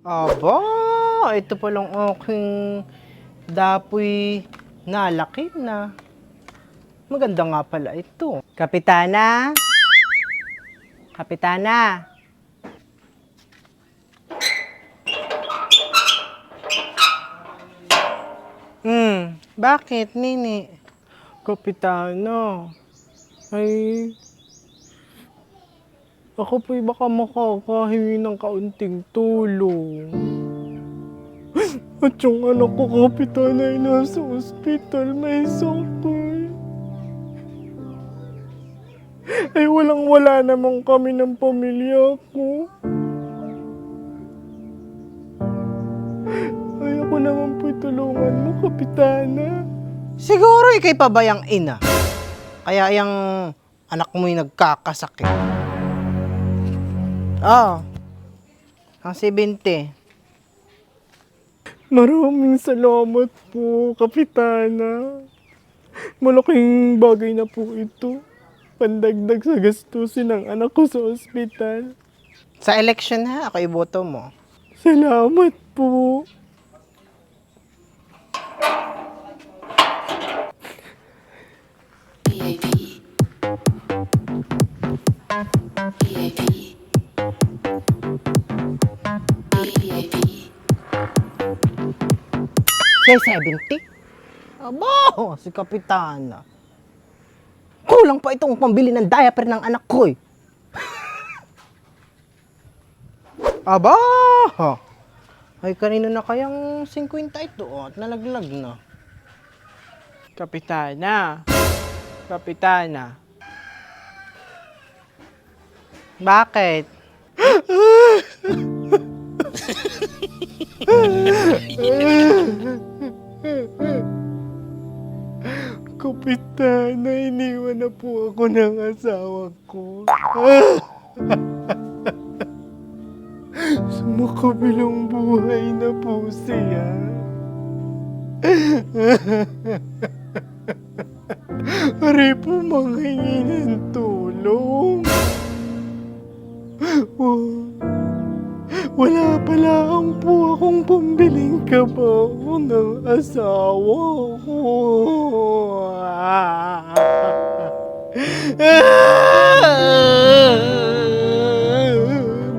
Aba, ito palang aking dapoy nalaki na. Maganda nga pala ito. Kapitana? Kapitana? Bakit, Nini? Kapitana, ay, ako po'y baka makakahingi ng kaunting tulong. At yung anak ko, Kapitan, ay nasa ospital, may sakit. Ay walang-wala naman kami ng pamilya ko. Ay ako naman po'y tulungan mo, Kapitana. Siguro ikay pa ba yung ina? Kaya yung anak mo'y nagkakasakit. Ang 70. Maraming salamat po, Kapitana. Malaking bagay na po ito. Pandagdag sa gastusin ng anak ko sa ospital. Sa election ha, ako iboto mo. Salamat po. Say 70? Aba, si Kapitana. Kulang pa itong pambili ng diaper ng anak ko eh. Aba! Ay, kanino na kayang 50 ito at nalaglag na. Kapitana. Kapitana. Bakit? Kapitana, iniwan na po ako ng asawa ko. Sumakabilang buhay na po siya. Ari po manghingi ng tulong. Wala pala ang po akong pambiling kabaho ng asawa ko.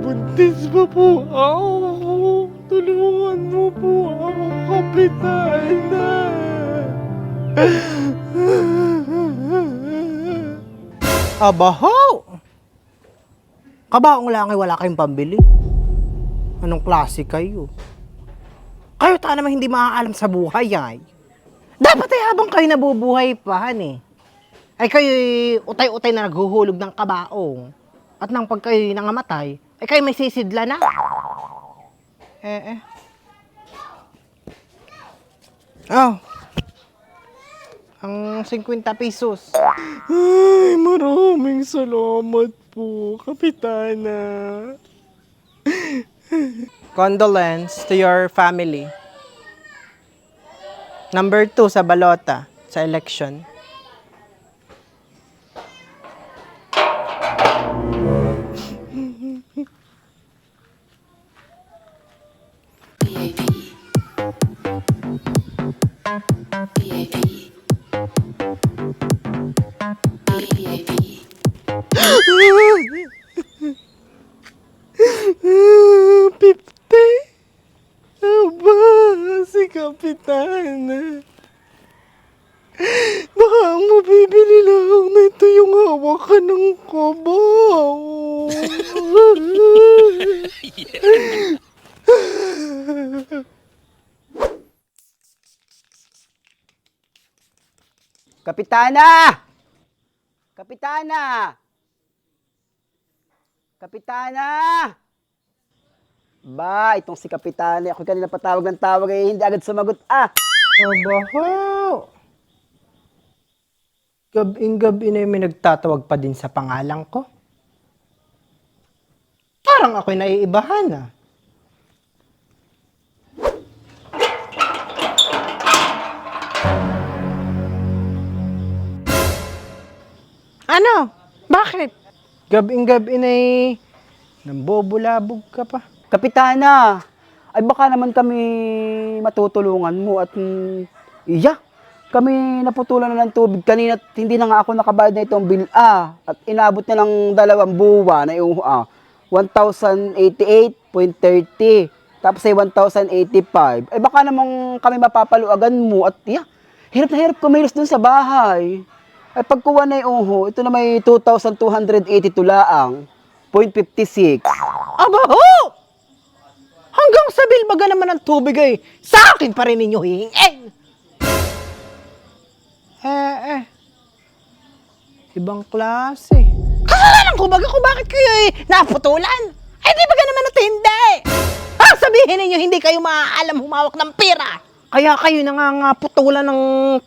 Buntis pa po ako. Tulungan mo po ako, Kapitana. Abaho! Kabaong lang ay wala kayong pambili. Anong klase kayo? Kayo ta naman hindi maaalam sa buhay ay. Dapat ay habang kayo nabubuhay pa, eh. Ay kayo utay-utay na naghuhulog ng kabaong. At nang pag kayo nangamatay, ay kayo may sisidla na. Ang 50 pesos. Ay, maraming salamat po, Kapitana. Condolence to your family. Number 2 sa balota sa election. Aba, si Kapitana. Baka ang mabibili lang na ito yung hawakan ng kabaw. Kapitana! Kapitana! Kapitana! Ba, itong si Kapitana. Ako kanina patawag ng tawag eh, hindi agad sumagot. Abaho! Gabing-gabi na may nagtatawag pa din sa pangalan ko. Parang ako'y naiibahan. Ano? Bakit? Gabing-gabi na nambobulabog ka pa. Kapitana, ay baka naman kami matutulungan mo at iya, kami naputulan na ng tubig kanina at hindi na nga ako nakabayad na itong bill at inabot na ng 2 buwan na yung 1,088.30 tapos ay 1,085 ay baka naman kami mapapaluagan mo at iya, hirap na hirap kumilos dun sa bahay. Ay pagkuha na yung ito na may 2,282 laang, 0.56. Aba ho! Hanggang sa bilbaga naman ng tubig ay sa akin pa rin ninyo hihingin. Ibang klase. Kasalanan ko baga kung bakit kayo naputulan. Ay di baga naman natindi. Sabihin ninyo hindi kayo maaalam humawak ng pera. Kaya kayo nangangaputulan ng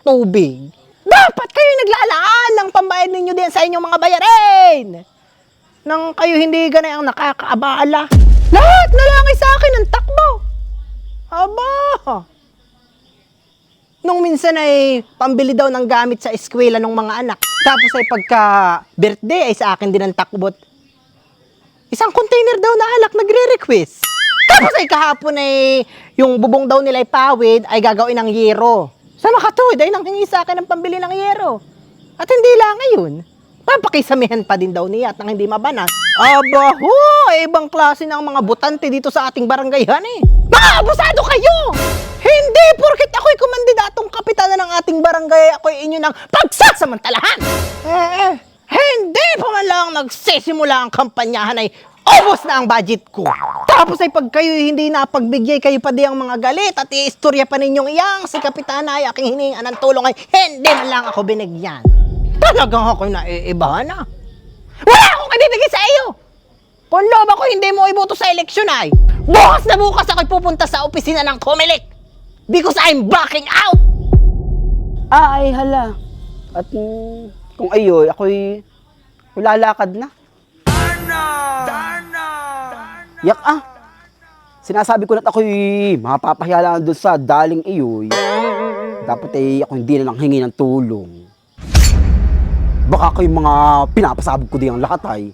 tubig. Dapat kayo naglalaan ng pambayad ninyo din sa inyong mga bayarin. Nang kayo hindi ganay ang nakakaabala. Lahat na lang ay sa akin ang takbo. Aba. Nung minsan ay pambili daw ng gamit sa eskwela ng mga anak. Tapos ay pagka birthday ay sa akin din ang takbot. Isang container daw na alak nagre-request. Tapos ay kahapon ay yung bubong daw nila ay pawid ay gagawin ng yero. Sa makatuwid ay nanghingi sa akin ng pambili ng yero. At hindi lang ngayon. Papakisamihan pa din daw niya at nang hindi mabanas. Aba ho, ibang klase ng mga butante dito sa ating barangayhan eh. Mga abusado kayo! Hindi porket ako'y kumandidatong kapitana ng ating barangay, ako'y inyo ng pagsasamantalahan! Hindi pa man lang nagsisimula ang kampanyahan ay ubos na ang budget ko. Tapos ay pag kayo hindi napagbigay, kayo pa di ang mga galit at iistorya pa ninyong iyang si kapitana ay aking hiningan ng tulong ay hindi man lang ako binigyan. Talagang ako'y naiibahan na. Wala akong ibibigay sa iyo! Kung loob ako hindi mo iboto sa eleksyon ay, bukas na bukas ako'y pupunta sa opisina ng Comelec because I'm backing out! Ay hala. At kung ayoy, ako'y lalakad na. Yak sinasabi ko na't ako'y mapapahiya lang doon sa daling iyoy. Dapat ay ako hindi na nang hingi ng tulong. Baka kayo mga pinapasabog ko din ang lahat ay.